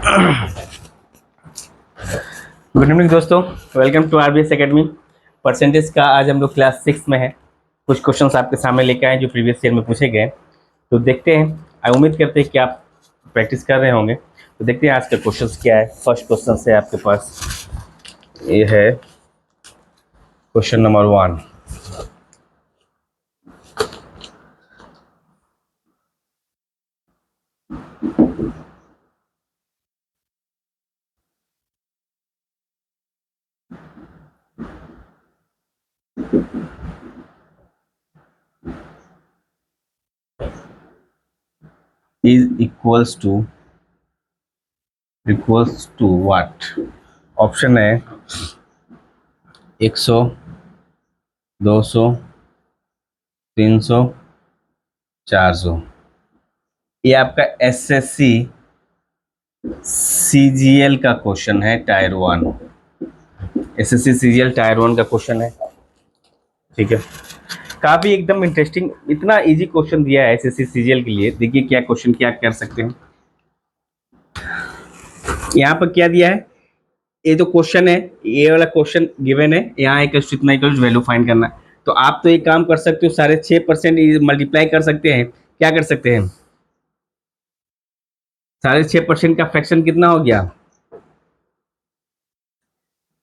Good evening दोस्तों, welcome to RBS academy. Percentage का आज हम लोग क्लास 6 में है। कुछ क्वेश्चंस आपके सामने लेके आए जो प्रीवियस ईयर में पूछे गए, तो देखते हैं। उम्मीद करते हैं कि आप प्रैक्टिस कर रहे होंगे। तो देखते हैं आज का क्वेश्चंस क्या है। फर्स्ट क्वेश्चन है आपके पास, ये है question number 1। Is equals to what? Option है 100, 200, 300, 400। ये आपका एसएससी सीजीएल का क्वेश्चन है, टायर 1। एसएससी सीजीएल टायर 1 का क्वेश्चन है, ठीक है। काफी एकदम इंटरेस्टिंग, इतना इजी क्वेश्चन दिया है एसएससी सीजीएल के लिए। देखिए क्या क्वेश्चन क्या कर सकते हैं। यहाँ पर क्या दिया है, ये तो क्वेश्चन है, ये वाला क्वेश्चन गिवन है। यहाँ एक इतना वैल्यू फाइंड करना है। तो आप तो एक काम कर सकते हो, 6.5% मल्टीप्लाई कर सकते हैं। क्या कर सकते हैं, 6.5% का फ्रैक्शन कितना हो गया,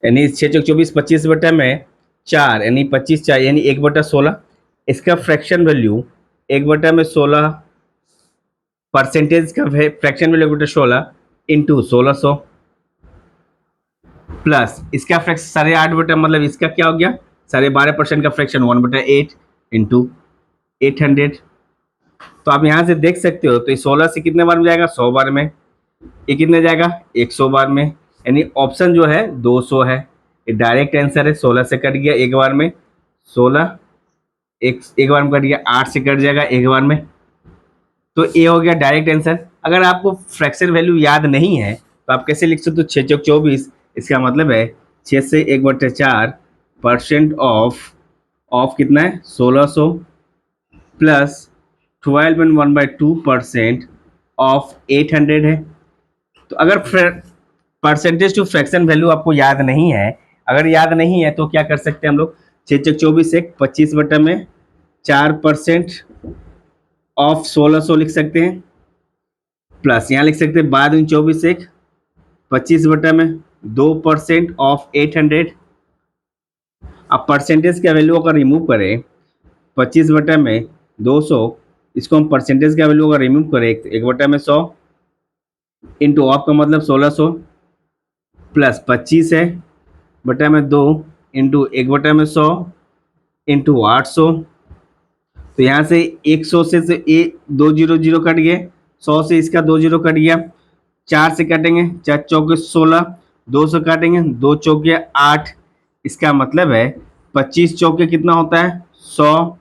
यानी 6×24 25 बटा में 4, यानी 25 4, यानी 1/16। इसका फ्रैक्शन वैल्यू 1/16, परसेंटेज का फ्रैक्शन वैल्यू 1/16 इंटू 1600 प्लस इसका फ्रैक्शन 8.5 मतलब इसका क्या हो गया, 12.5% का फ्रैक्शन 1/8 इंटू 800। तो आप यहाँ से देख सकते हो, तो ये 16 से कितने बार में जाएगा, 100 बार में। ये कितने जाएगा, 100 बार में, यानी ऑप्शन जो है 200 है। ये डायरेक्ट आंसर है। 16 से कट गया एक बार में, 16 एक बार में कट गया, 8 से कट जाएगा एक बार में। तो ये हो गया डायरेक्ट आंसर। अगर आपको फ्रैक्शन वैल्यू याद नहीं है तो आप कैसे लिख सकते हो, 6×24, इसका मतलब है 6 से 1/4% ऑफ कितना है, 1600 प्लस 12.1/2% ऑफ 800 है। तो अगर परसेंटेज टू फ्रैक्शन वैल्यू आपको याद नहीं है, अगर याद नहीं है तो क्या कर सकते हैं हम लोग, 6×24 एक 25/4% ऑफ 1600 लिख सकते हैं, प्लस यहाँ लिख सकते हैं बाद में 24 एक 25/2% ऑफ 800। अब परसेंटेज का वैल्यू अगर रिमूव करें, 25/200, इसको हम परसेंटेज का वैल्यू अगर रिमूव करें 1/100 इंटू ऑफ का मतलब 1600 प्लस 25 है बटा में 2 इंटू 1/100 इंटू 800। तो यहाँ से 100 से 2 0 कट गए, 100 से इसका 2 0 कट गया, 4 से काटेंगे 4 चौके 16, 2 से काटेंगे 2 चौके 8। इसका मतलब है 25 चौके कितना होता है, 100।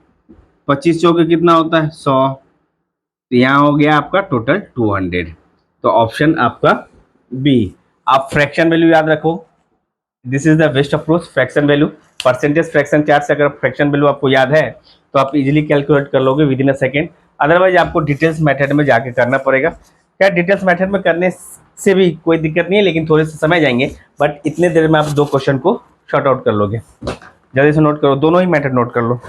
25 चौके कितना होता है, 100। तो यहाँ हो गया आपका टोटल 200। तो ऑप्शन आपका बी। आप फ्रैक्शन वैल्यू याद रखो, this is the best approach, fraction value. Percentage fraction chart से अगर फ्रैक्शन वैल्यू आपको याद है तो आप इजीली कैलकुलेट कर लोगे with in a second. Otherwise आपको डिटेल्स मेथड में जाके करना पड़ेगा। क्या डिटेल्स मेथड में करने से भी कोई दिक्कत नहीं है, लेकिन थोड़े से समय जाएंगे, बट इतने देर में आप 2 क्वेश्चन को शॉर्ट आउट कर लोगे। जल्दी से नोट करो, दोनों ही मेथड नोट कर लो।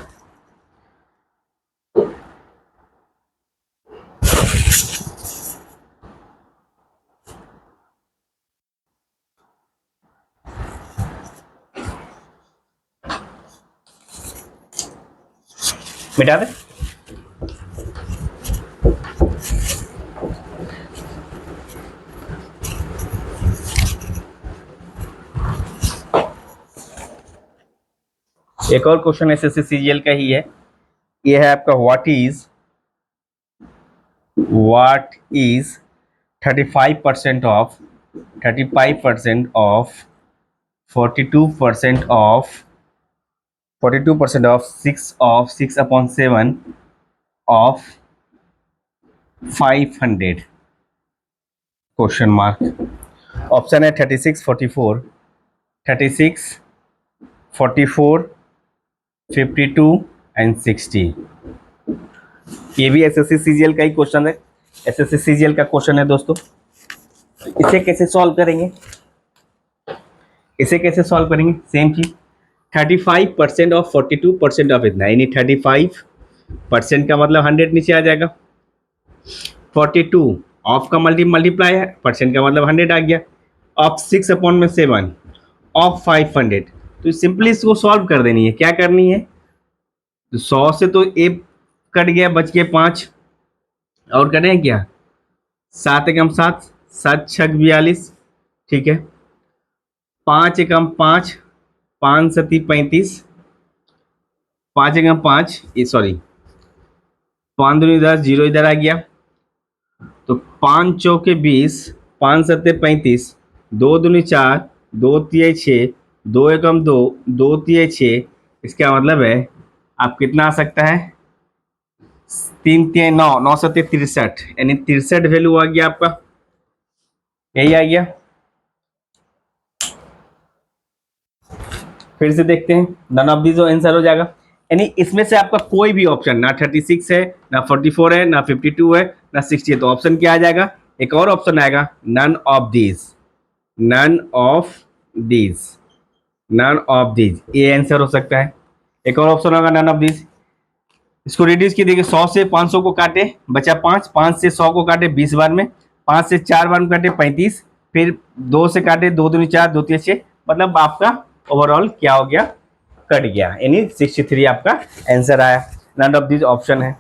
मिटा दे। एक और क्वेश्चन एसएससी सीजीएल का ही है। ये है आपका what is 35% of 42% of 6/7 of 500 question mark. Option है 36 44, 52 एंड 60। ये भी एसएससी सीजीएल का ही क्वेश्चन है, एसएससी सीजीएल का क्वेश्चन है दोस्तों। इसे कैसे सॉल्व करेंगे, इसे कैसे सॉल्व करेंगे, सेम चीज 35% ऑफ 42% ऑफ इतना, यानी 35% का मतलब 100 नीचे आ जाएगा, 42 ऑफ का मल्टीप्लाई है, परसेंट का मतलब 100 आ गया, ऑफ 6/7 ऑफ 500। तो सिंपली इसको सॉल्व कर देनी है, क्या करनी है, तो 100 से तो एक कट गया, बच गए 5, और करें क्या, 7 एकम 7, 7 छक 42, ठीक है, 5 एकम 5, 5 सती 35, 5 एकम 5, ये सॉरी 5 दूनी 10, जीरो इधर आ गया, तो 5 चौके 20, 5 सत्ते 35, 2 दूनी 4, 2 तिये 6, 2 एकम 2, 2 तिये 6, इसका मतलब है आप कितना आ सकता है, 3 तिये 9, 9 सत्ते 63, यानी 63 वैल्यू आ गया आपका, यही आ गया। फिर से देखते हैं, नन ऑफ दीज आंसर हो जाएगा, यानी इसमें से आपका कोई भी ऑप्शन ना 36 है, ना 44 है, ना 52 है, ना 60 है, तो ऑप्शन क्या आ जाएगा, एक और ऑप्शन आएगा, none of these, none of these, none of these, ये आंसर हो सकता है। एक और ऑप्शन होगा नन ऑफ दीज, इसको रिड्यूस की देखिए, 100 से 500 को काटे बचा 5, 5 से 100 को काटे 20 बार में, 5 से 4 बार में काटे 35, फिर 2 से काटे 2 दूनी 4, 2 तिये 6, मतलब आपका ओवरऑल क्या हो गया, कट गया, यानी 63 आपका आंसर आया, नन ऑफ दिस ऑप्शन है।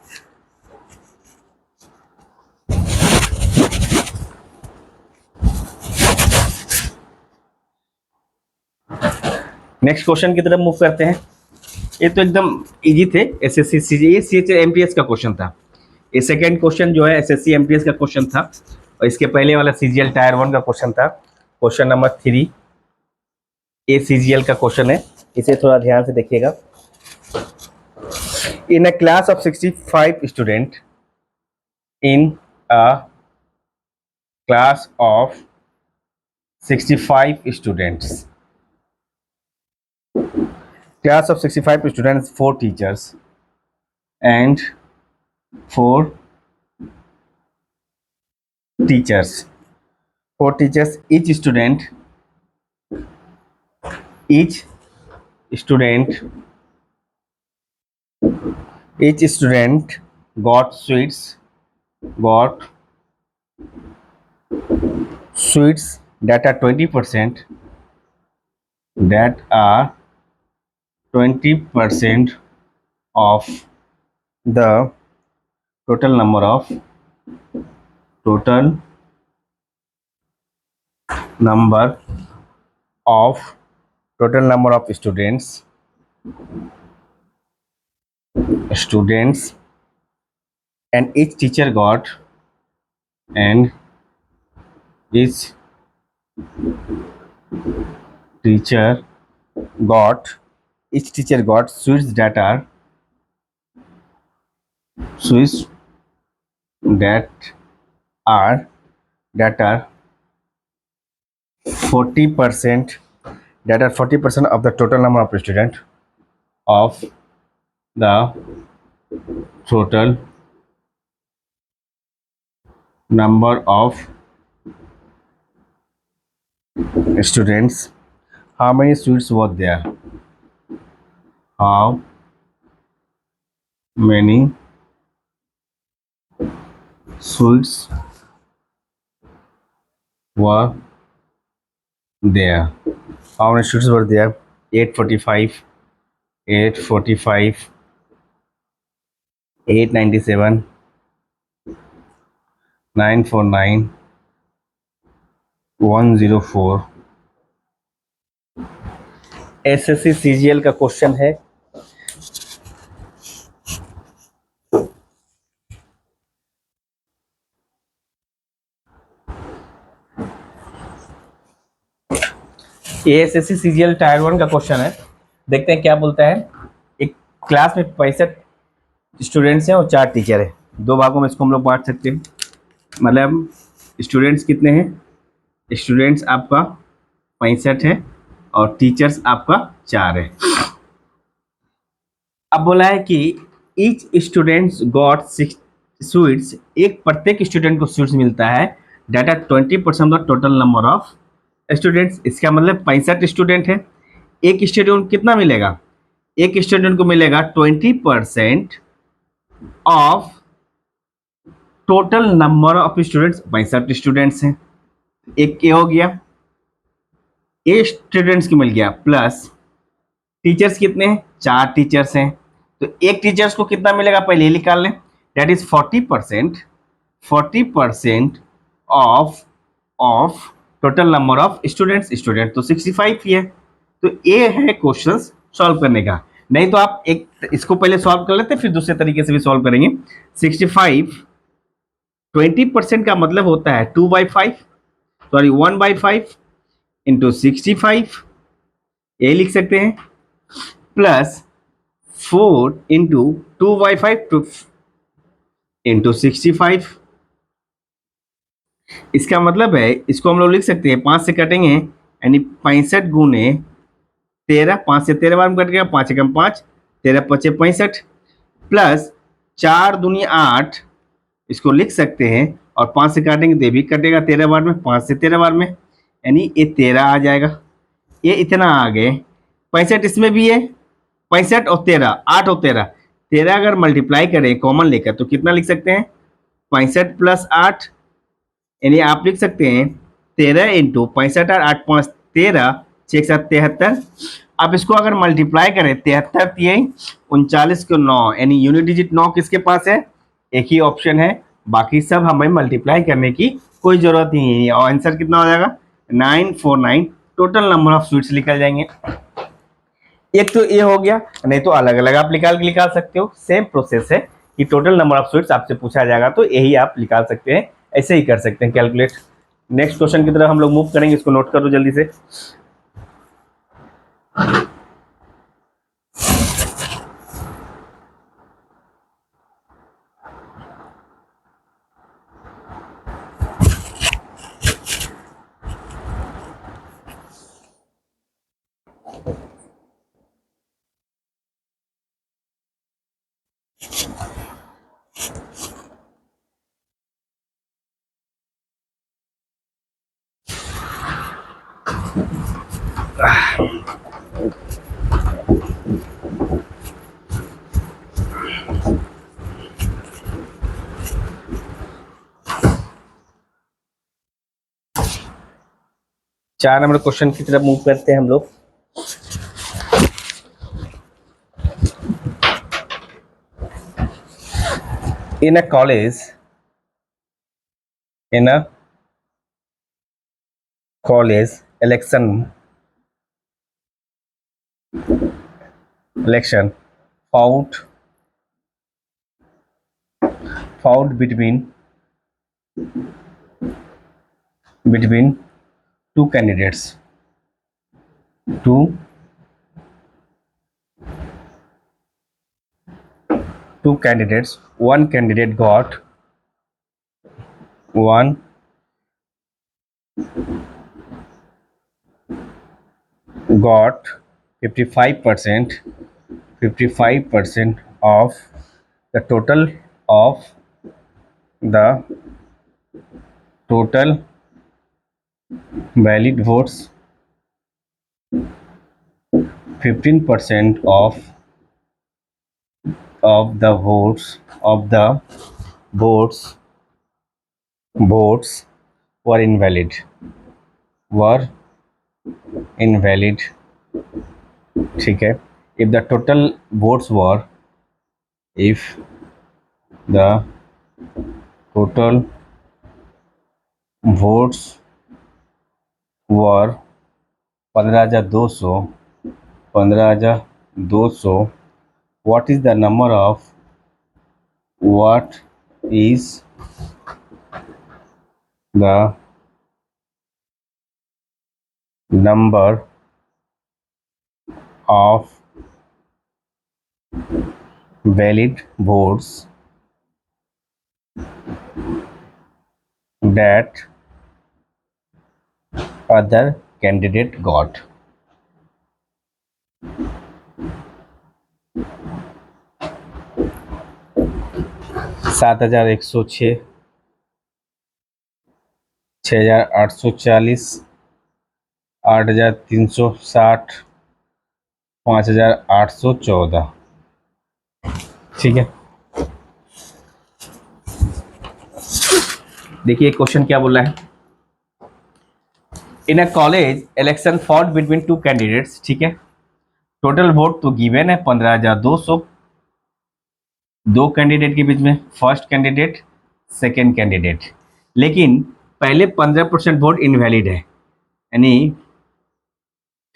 नेक्स्ट क्वेश्चन की तरफ मूव करते हैं, ये तो एकदम इजी थे, एसएससी सीजी, ये सीएचएस एमटीएस का क्वेश्चन था, ये सेकंड क्वेश्चन जो है एसएससी एमटीएस का क्वेश्चन था, और इसके पहले वाला सीजीएल टायर 1 का क्वेश्चन था, क्वेश्चन नंबर 3 ये सीजीएल का क्वेश्चन है, इसे थोड़ा ध्यान से देखिएगा। In a class of 65 student, in a class of 65 students, class of 65 students, 4 teachers and 4 teachers, 4 teachers, each student each student got sweets that are 20%, that are 20% of the total number of total number of students and each teacher got and each teacher got sweets that are 40%, that are 40% of the total number of students of the total number of students. How many sweets were there? How many sweets were there? How many students were there? 845, 845, 897, 949, 104। SSC CGL का question है, ये SSC CGL tier 1 का question है, देखते हैं क्या बोलता है। एक क्लास में 65 स्टूडेंट्स हैं और 4 टीचर हैं, दो भागों में इसको हम लोग बांट सकते हैं, मतलब स्टूडेंट्स कितने हैं, स्टूडेंट्स आपका 65 है और टीचर्स आपका 4 है। अब बोला है कि ईच स्टूडेंट्स गॉट 6 स्वीट्स, एक प्रत्येक स्टूडेंट को स्वीट्स मिलता है date at 20% of the total number of students. इसका मतलब 65 स्टूडेंट है। एक स्टूडेंट कितना मिलेगा? एक स्टूडेंट को मिलेगा 20% of total number of students. 65 students हैं, एक के हो गया, ए स्टूडेंट्स को मिल गया, प्लस टीचर्स कितने हैं? 4 टीचर्स हैं, तो एक टीचर्स को कितना मिलेगा पहले निकाल लें। That is 40%, 40% of of total number of students. Student तो 65 ही है। तो ये है क्वेश्चन सॉल्व करने का। नहीं तो आप एक इसको पहले सॉल्व कर लेते, फिर दूसरे तरीके से भी सॉल्व करेंगे। 65 20% का मतलब होता है 2/5, सॉरी 1/5 इंटू 65, ये लिख सकते हैं, प्लस 4 इंटू 2/5 टू इंटू 65। इसका मतलब है इसको हम लोग लिख सकते हैं 5 से कटेंगे, यानी 65 गुने 13, 5 से 13 बार में कट गया, 5 एकम 5, 13 पचे 65, प्लस 4 दूनी 8, इसको लिख सकते हैं, और 5 से काटेंगे तो ये भी कटेगा 13 बार में, 5 से 13 बार में, यानी ये 13 आ जाएगा। ये इतना आ गए। 65 इसमें भी है, 65 और 13, 8 और 13, 13 अगर मल्टीप्लाई करें कॉमन लेकर तो कितना लिख सकते हैं? 65 प्लस 8, यानी आप लिख सकते हैं 13 इंटू 65 और 8 5 13, 6 7 73। अब इसको अगर मल्टीप्लाई करें 73 3 39 को 9, यानी यूनिट डिजिट 9 किसके पास है? एक ही ऑप्शन है, बाकी सब हमें मल्टीप्लाई करने की कोई जरूरत ही नहीं है। और आंसर कितना हो जाएगा? 949 टोटल नंबर ऑफ स्वीट्स निकल जाएंगे। एक तो ये हो गया, नहीं तो अलग अलग आप निकाल सकते हो। सेम प्रोसेस है कि टोटल नंबर ऑफ स्वीट्स आपसे पूछा जाएगा तो यही आप निकाल सकते हैं, ऐसे ही कर सकते हैं कैलकुलेट। नेक्स्ट क्वेश्चन की तरफ हम लोग मूव करेंगे, इसको नोट करो जल्दी से। चार नंबर क्वेश्चन की तरफ मूव करते हैं हम लोग। इन a college, in a college election found between two candidates, two candidates. One candidate got 55% of the total valid votes, 15% of the votes were invalid, ठीक है। if the total votes were 15,200, what is the number of valid votes that other candidate got? $7,106 6,840, 8,360, 5,814। ठीक है, देखिए question क्या बोला है। In a college election fought between two candidates, ठीक है, टोटल वोट तो गिवन है 15,200, दो कैंडिडेट के बीच में, फर्स्ट कैंडिडेट सेकेंड कैंडिडेट, लेकिन पहले 15% वोट इनवैलिड है, यानी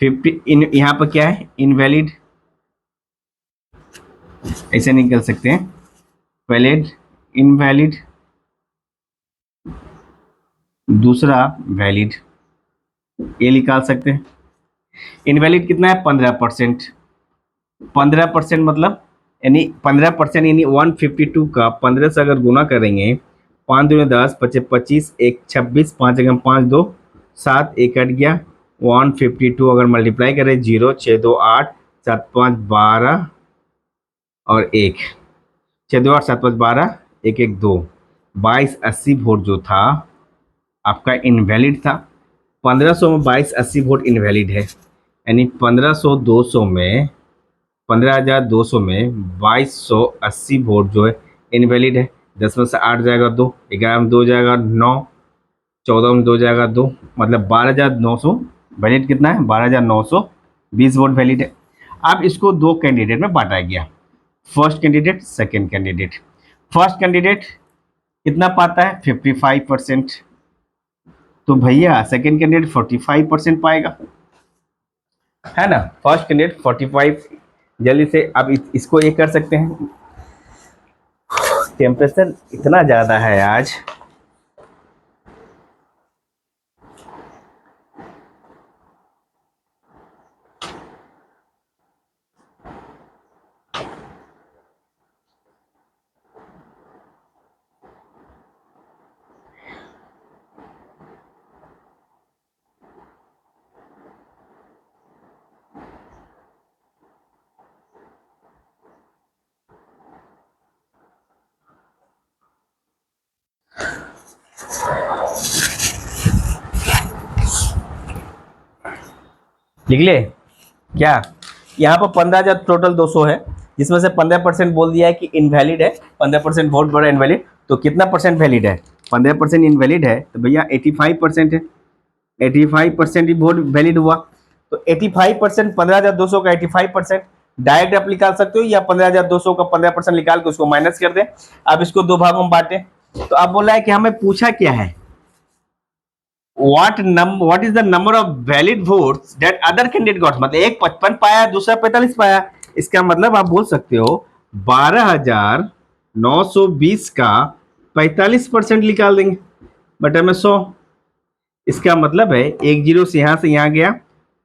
50 इन यहाँ पर क्या है, इनवैलिड, ऐसे नहीं कर सकते हैं, वैलिड, इनवैलिड, दूसरा वैलिड, ये निकाल सकते हैं। इनवैलिड कितना है, 15%, 15% मतलब यानी 15% यानी 152 का 15 से अगर गुना करेंगे, 5 दूनी 10, 25 25, एक 26, 5 एकम 5 2 7, एक कट गया, 152 अगर मल्टीप्लाई करें, 0 6 2 8 7 5 12 और 1, 6 2 8 7 5 12, 1 1 2, 2280 वोट जो था आपका इनवैलिड था। 1500 में 2280 वोट इनवैलिड है, यानी 1500 200 में 15,200 में 2280 वोट जो है इनवैलिड है। 10 में से 8 जाएगा 2, 11 में 2 जाएगा 9, 14 में 2 जाएगा 2, मतलब 12,900। वैलिड कितना है, 12,920 वोट वैलिड है। अब इसको दो कैंडिडेट में बांटा गया, first candidate second candidate. First candidate कितना पाता है, 55%, तो भैया सेकेंड कैंडिडेट 45% पाएगा, है ना। फर्स्ट कैंडिडेट 45, जल्दी से अब इसको ये कर सकते हैं। टेम्परेचर इतना ज़्यादा है आज, लिख ले क्या, यहाँ पर 15,000 टोटल 200 है, जिसमें से 15% बोल दिया है कि इनवैलिड है, 15% वोट बड़ा इनवैलिड, तो कितना परसेंट वैलिड है, 15% इनवैलिड है, तो भैया 85% है, 85% ही वोट वैलिड हुआ। तो 85%, 15,200 का 85% डायरेक्ट आप निकाल सकते हो, या 15,200 का 15% निकाल के उसको माइनस कर दें। अब इसको दो भागों में बांटे, तो अब बोला है कि हमें पूछा क्या है, what is the number of valid votes that other candidate got, मतलब एक 55 पाया, दूसरा 45 पाया, इसका मतलब आप बोल सकते हो 12,920 का 45% निकाल देंगे बटे में 100। इसका मतलब है एक जीरो से यहाँ गया,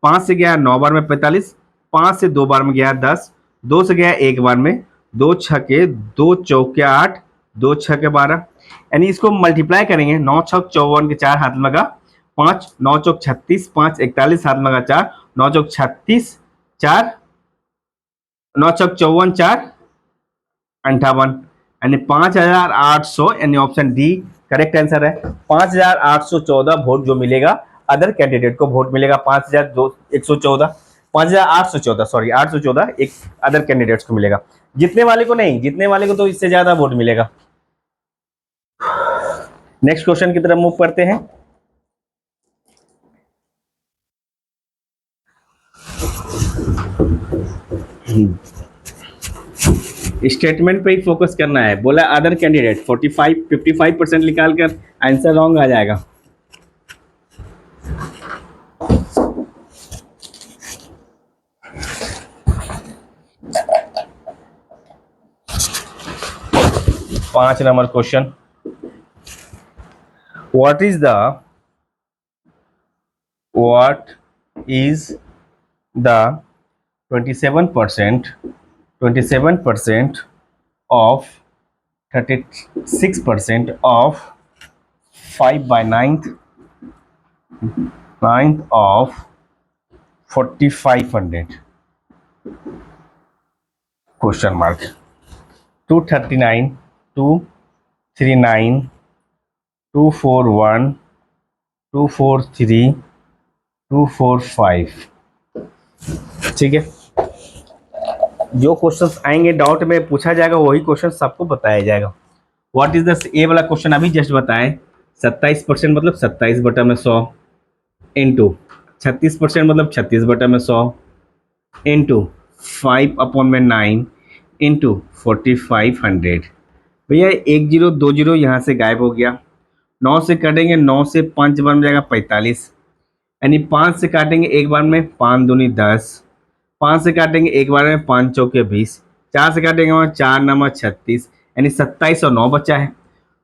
5 से गया 9 बार में 45, 5 से 2 बार में गया 10, 2 से गया 1 बार में, 2 छक्के 2 चौके 8, 2 छक्के 12, यानी इसको मल्टीप्लाई करेंगे, 9 छक 54 के 4 हाथ में लगा 5, 9 चौक 36, 5 41 हाथ में लगा 4, 9 चौक 36 4, 9 चौक 54 4 58, यानी 5,800, यानी ऑप्शन डी करेक्ट आंसर है। 5,814 वोट जो मिलेगा अदर कैंडिडेट को वोट मिलेगा, 5,114, 5,814, सॉरी 814 एक अदर कैंडिडेट्स को मिलेगा, जितने वाले को नहीं, जितने वाले को तो इससे ज्यादा वोट मिलेगा। नेक्स्ट क्वेश्चन की तरफ मूव करते हैं। स्टेटमेंट पे ही फोकस करना है, बोला अदर कैंडिडेट 55% निकाल कर आंसर रॉन्ग आ जाएगा। पांच number question, what is the 27% of 36% of 5 by 9th of 4,500 question mark, 239, 239, 241, 243 245। ठीक है, जो क्वेश्चंस आएंगे डाउट में पूछा जाएगा वही क्वेश्चन सबको बताया जाएगा। व्हाट इज द, ए वाला क्वेश्चन अभी जस्ट बताएं। 27% मतलब 27/100 इंटू 36% मतलब 36/100 इंटू 5/9 इंटू 4500। भैया 1020 यहाँ से गायब हो गया। 9 से कटेंगे, 9 से 5 बन जाएगा 45, यानी 5 से काटेंगे एक बार में, 5 दूनी 10, 5 से काटेंगे एक बार में, 5 चौके 20, 4 से काटेंगे वहाँ 4 नंबर 36, यानी 27 और 9 बचा है।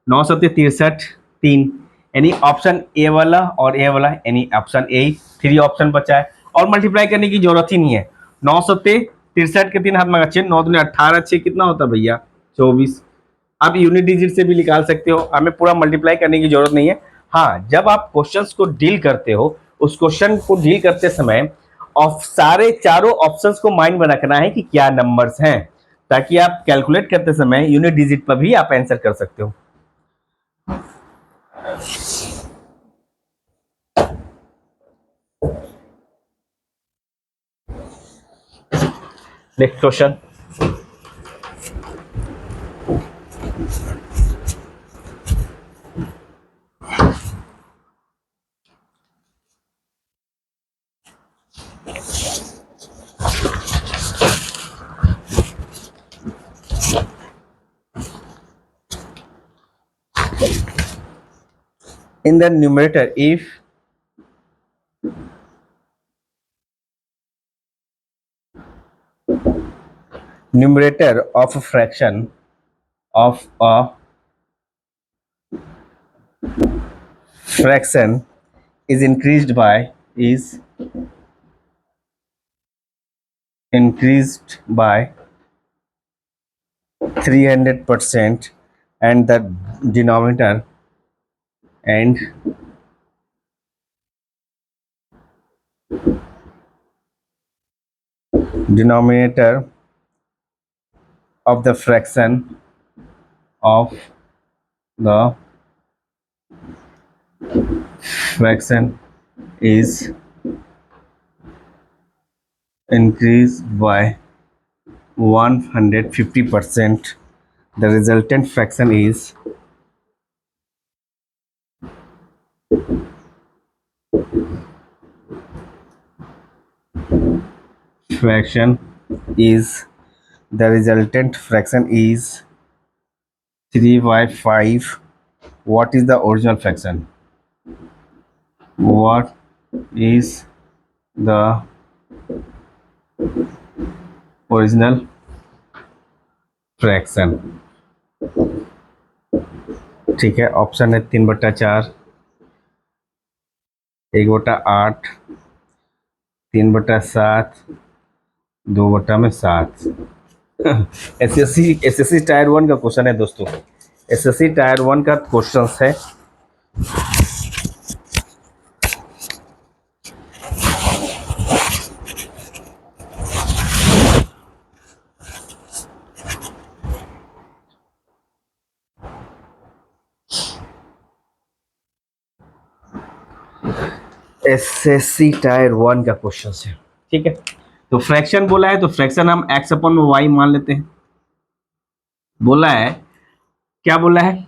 9 सत्ते 63 3, यानी ऑप्शन ए वाला और ए वाला, यानी ऑप्शन ए 3 ऑप्शन बचा है। और मल्टीप्लाई करने की जरूरत ही नहीं है। 9 सत्ते 63 के 3 हाथ में अच्छे, 9 दूनी 18, 6 कितना होता है भैया 24। आप यूनिट डिजिट से भी निकाल सकते हो, हमें पूरा मल्टीप्लाई करने की जरूरत नहीं है। हाँ, जब आप क्वेश्चंस को डील करते हो, उस क्वेश्चन को डील करते समय और सारे चारों ऑप्शंस को माइंड में रखना है कि क्या नंबर्स हैं, ताकि आप कैलकुलेट करते समय यूनिट डिजिट पर भी आप आंसर कर सकते हो। Next question, in the numerator if numerator of a fraction of a fraction is increased by 300% and the denominator of the fraction is increased by 150%. The resultant fraction is the resultant fraction is 3/5. What is the original fraction? What is the original fraction? ठीक है, option है 3/4, 1/8, 3/7, 2/7। SSC tyre 1 का question है दोस्तों, SSC tyre 1 का question है। SSC tyre 1 का question है, ठीक है। तो फ्रैक्शन बोला है तो फ्रैक्शन हम x अपन में y मान लेते हैं। बोला है, क्या बोला है,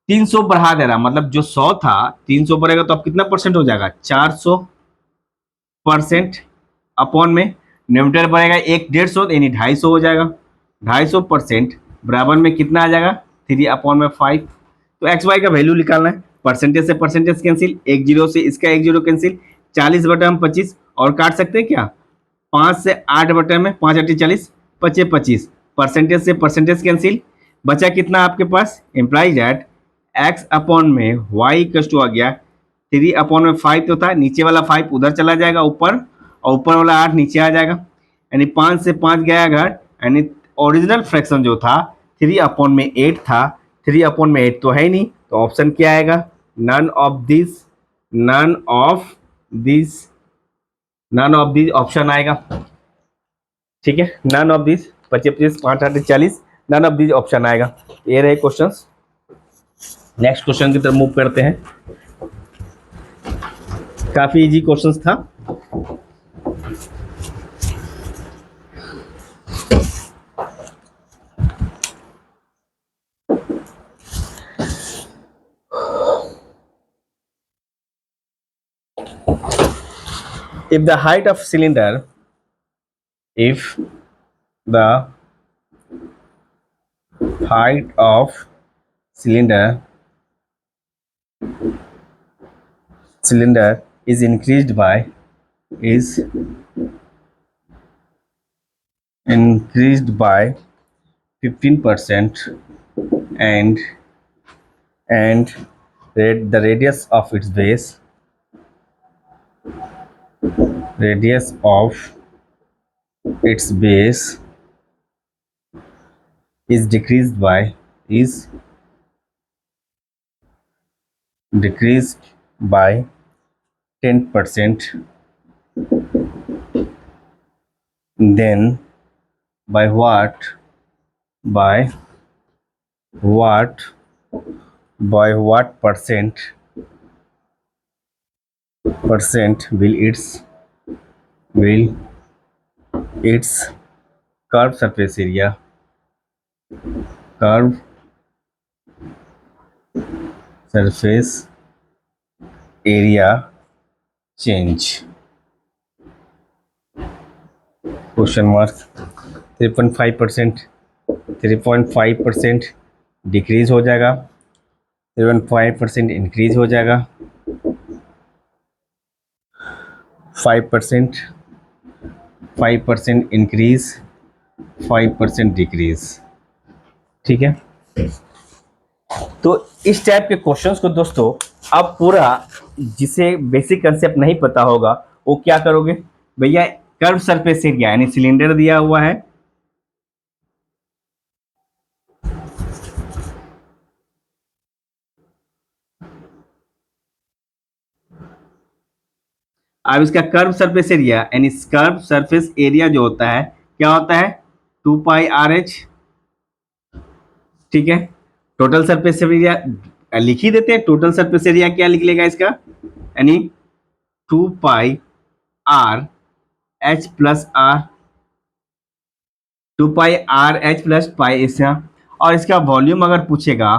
300 बढ़ा दे रहा, मतलब जो 100 था 300 बढ़ेगा तो अब कितना परसेंट हो जाएगा, 400% अपॉन में न्यूमरेटर बढ़ेगा 150 यानी 250 हो जाएगा। 250% बराबर में कितना आ जाएगा, 3/5। तो एक्स वाई का वैल्यू निकालना है, परसेंटेज से परसेंटेज कैंसिल, 1 0 से इसका 1 0 कैंसिल, 40/25 और काट सकते हैं क्या, 5 से 8 बटे में 5 8 40, 25 25, परसेंटेज से परसेंटेज कैंसिल, बचा कितना आपके पास, एम्प्लाइज एट एक्स अपॉन में वाई इक्वल टू आ गया 3/5 तो था, नीचे वाला 5 उधर चला जाएगा ऊपर, और ऊपर वाला 8 नीचे आ जाएगा, यानी 5 से 5 गया घर, यानी ओरिजिनल फ्रैक्शन जो था 3/8 था। 3/8 तो है ही नहीं, तो ऑप्शन क्या आएगा, नन ऑफ दिस ऑप्शन आएगा। ठीक है, none of this, 25 25 5 8 40, none of this option आएगा। ये रहे क्वेश्चंस। नेक्स्ट क्वेश्चन की तरफ मूव करते हैं। काफी इजी क्वेश्चंस था। if the height of cylinder if the height of cylinder is increased by 15% and and the radius of its base is decreased by 10%, then by by what what percent will its curved curved surface area change? Question mark. 3.5%, 3.5% decrease हो जाएगा, 3.5% increase हो जाएगा, 5%, 5% increase, 5% decrease. ठीक है, तो इस type के questions को दोस्तों अब पूरा, जिसे बेसिक कंसेप्ट नहीं पता होगा वो क्या करोगे भैया, कर्व सरफेस एरिया यानी सिलेंडर दिया हुआ है, अब इसका कर्व सरफेस एरिया यानी कर्व सरफेस एरिया जो होता है क्या होता है, 2πRH। ठीक है, टोटल सरफेस एरिया लिख ही देते हैं, टोटल सरफेस एरिया क्या लिख लेगा इसका, यानी 2πRH plus are, 2πRH plus pi इसका, और इसका वॉल्यूम अगर पूछेगा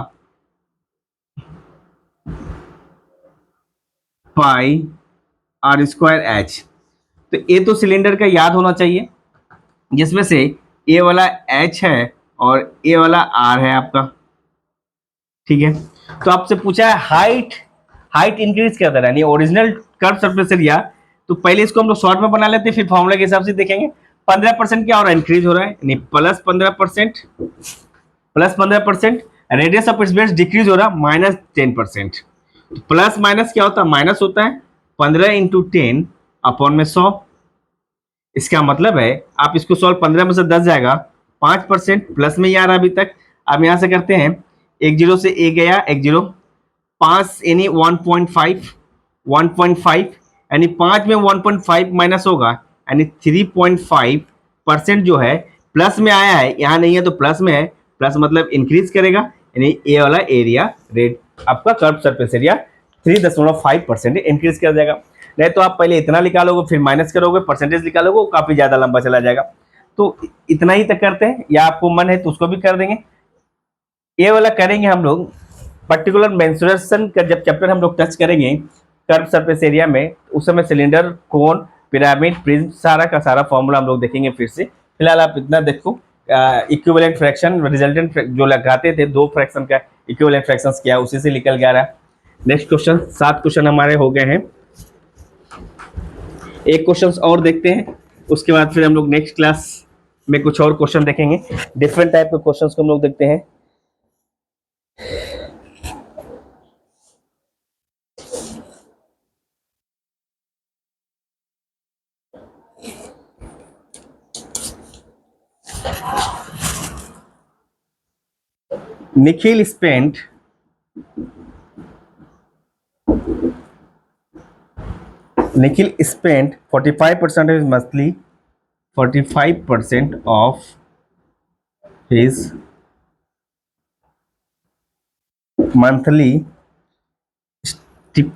पाई आर स्क्वायर एच, तो ये तो सिलेंडर का याद होना चाहिए, जिसमें से ए वाला एच है और ए वाला आर है आपका। ठीक है, तो आपसे पूछा है हाइट, हाइट इंक्रीज क्या था यानी ओरिजिनल कर्व सरफेस एरिया, तो पहले इसको हम लोग शॉर्ट में बना लेते हैं, फिर फॉर्मूला के हिसाब से देखेंगे। 15% क्या हो रहा है, इंक्रीज हो रहा है, यानी plus 15%, plus 15%, radius of its base decrease हो रहा है -10%। प्लस माइनस क्या होता है, माइनस होता है, 15 इंटू 10 अपॉन में 100। इसका मतलब है आप इसको सॉल्व, 15 में से 10 जाएगा, 5% प्लस में ही आ रहा है अभी तक। अब यहां से करते हैं, एक जीरो से एक गया, एक जीरो, 5 यानी 1.5, 1.5 यानी 5 में 1.5 माइनस होगा, यानी 3.5% जो है प्लस में आया है, यहाँ नहीं है तो प्लस में है, प्लस मतलब इंक्रीज करेगा, यानी ए वाला एरिया रेड आपका कर्व सरफेस एरिया 3.5% इंक्रीज कर जाएगा। नहीं तो आप पहले इतना निकालोगे फिर माइनस करोगे, परसेंटेज निकालोगे, वो काफी ज्यादा लंबा चला जाएगा। तो इतना ही तक करते हैं, या आपको मन है तो उसको भी कर देंगे। ये वाला करेंगे हम लोग पर्टिकुलर मेंसुरेशन का, जब चैप्टर हम लोग टच करेंगे कर्व सरफेस एरिया में, उस समय सिलेंडर, कोन, पिरामिड, प्रिज्म, सारा का सारा फॉर्मूला हम लोग देखेंगे फिर से। फिलहाल आप इतना देखो, इक्विवेलेंट फ्रैक्शन, रिजल्टेंट जो लगाते थे, दो फ्रैक्शन का इक्विवेलेंट फ्रैक्शंस क्या, उसी से निकल गया रहा। नेक्स्ट क्वेश्चन, 7 क्वेश्चन हमारे हो गए हैं, एक क्वेश्चन और देखते हैं, उसके बाद फिर हम लोग नेक्स्ट क्लास में कुछ और क्वेश्चन देखेंगे, डिफरेंट टाइप के क्वेश्चंस को हम लोग देखते हैं। Nikhil spent 45% of his monthly, 45% of his monthly stip,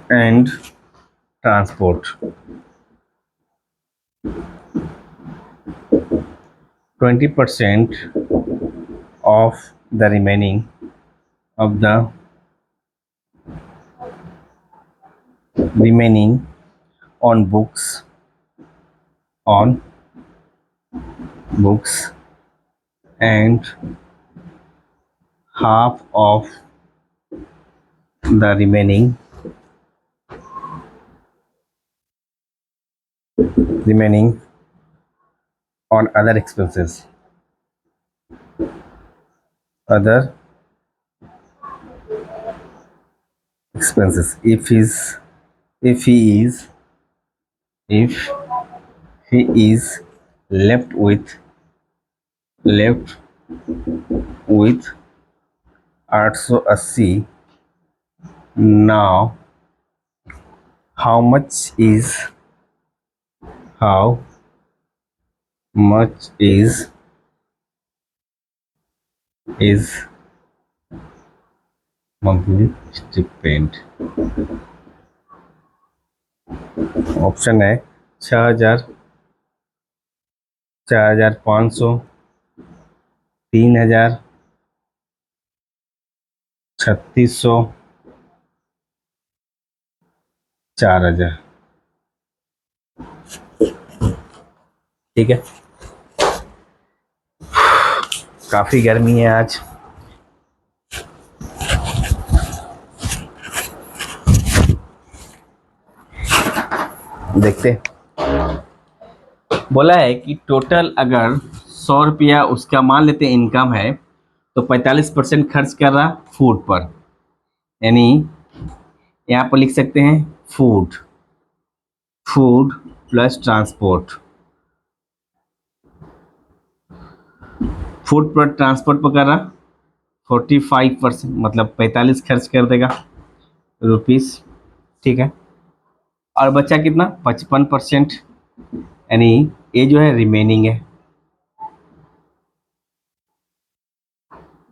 and transport. 20% of the remaining of the remaining on books and half of the remaining on other other expenses. If he is if he is left with 880, now how much how much is monthly stipend? Option है 6,000, 4,500, 3,000, 3,600, 4,000। ठीक है, काफी गर्मी है आज। देखते, बोला है कि टोटल अगर 100 रुपया उसका मान लेते हैं इनकम है, तो 45% खर्च कर रहा फूड पर, यानी यहाँ पर लिख सकते हैं फूड प्लस ट्रांसपोर्ट। फूड पर ट्रांसपोर्ट पर कर रहा 45%, मतलब 45 खर्च कर देगा रुपीस। ठीक है, और बच्चा कितना 55%, यानी ये जो है रिमेनिंग है।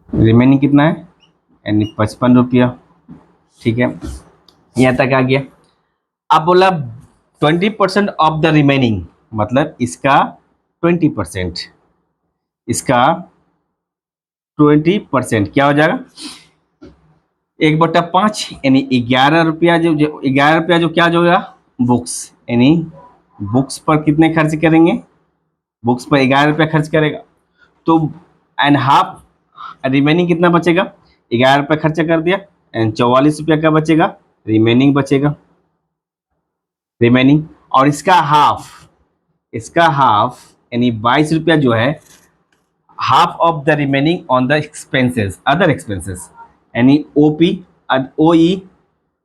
रिमेनिंग कितना है, यानी 55 रुपया। ठीक है, यहाँ तक आ गया। अब बोला 20% ऑफ द रिमेनिंग, मतलब इसका 20%, इसका 20% क्या हो जाएगा 1/5, यानी 11 रुपया। जो 11 रुपया जो क्या जो होगा बुक्स, यानी बुक्स पर कितने खर्च करेंगे, बुक्स पर 11 रुपया खर्च करेगा, तो एंड हाफ रिमेनिंग कितना बचेगा, 11 रुपया खर्चा कर दिया एंड 44 रुपया का बचेगा, रिमेनिंग बचेगा रिमेनिंग। और इसका हाफ यानी 22 रुपया जो है half of the remaining on the expenses, other expenses, यानी ओपी ओई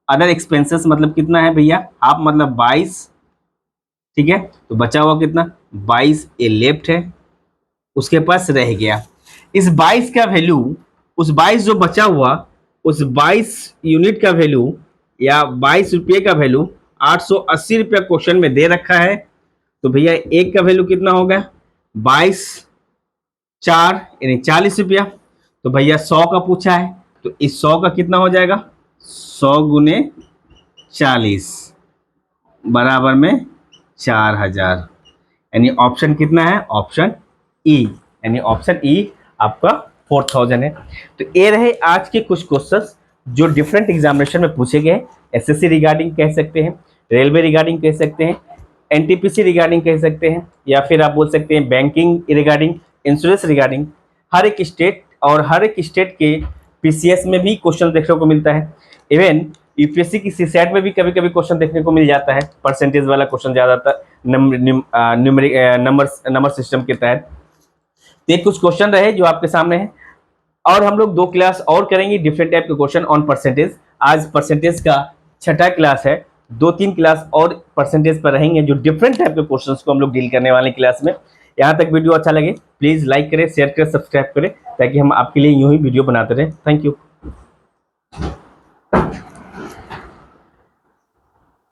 अदर एक्सपेंसेस, मतलब कितना है भैया हाफ, मतलब 22। ठीक है, तो बचा हुआ कितना 22, ये लेफ्ट है, उसके पास रह गया। इस 22 का वैल्यू, उस 22 जो बचा हुआ उस 22 यूनिट का वैल्यू या 22 रुपये का वैल्यू 880 रुपया क्वेश्चन में दे रखा है। तो भैया एक का वैल्यू कितना होगा 22 4 यानी 40 रुपया। तो भैया 100 का पूछा है, तो इस 100 का कितना हो जाएगा 100 गुने 40 बराबर में 4,000, यानी ऑप्शन कितना है ऑप्शन ई, यानी ऑप्शन ई आपका 4,000 है। तो ये रहे आज के कुछ क्वेश्चंस जो डिफरेंट एग्जामिनेशन में पूछे गए। एसएससी रिगार्डिंग कह सकते हैं, रेलवे रिगार्डिंग कह सकते हैं, एनटीपीसी रिगार्डिंग कह सकते हैं, या फिर आप बोल सकते हैं बैंकिंग रिगार्डिंग, इंश्योरेंस रिगार्डिंग। हर एक स्टेट और हर एक स्टेट के पीसीएस में भी क्वेश्चन देखने को मिलता है। इवन यूपीएससी की सीसैट में भी कभी कभी क्वेश्चन देखने को मिल जाता है, परसेंटेज वाला क्वेश्चन ज़्यादातर नंबर सिस्टम के तहत। तो ये कुछ क्वेश्चन रहे जो आपके सामने है, और हम लोग 2 क्लास और करेंगे डिफरेंट टाइप के क्वेश्चन ऑन परसेंटेज। आज परसेंटेज का 6ठा क्लास है, 2-3 क्लास और परसेंटेज पर रहेंगे जो डिफरेंट टाइप के क्वेश्चंस को हम लोग डील करने वाले क्लास में। यहाँ तक वीडियो अच्छा लगे प्लीज़ लाइक करें, शेयर करें, सब्सक्राइब करें, ताकि हम आपके लिए यूं ही वीडियो बनाते रहें। Thank you.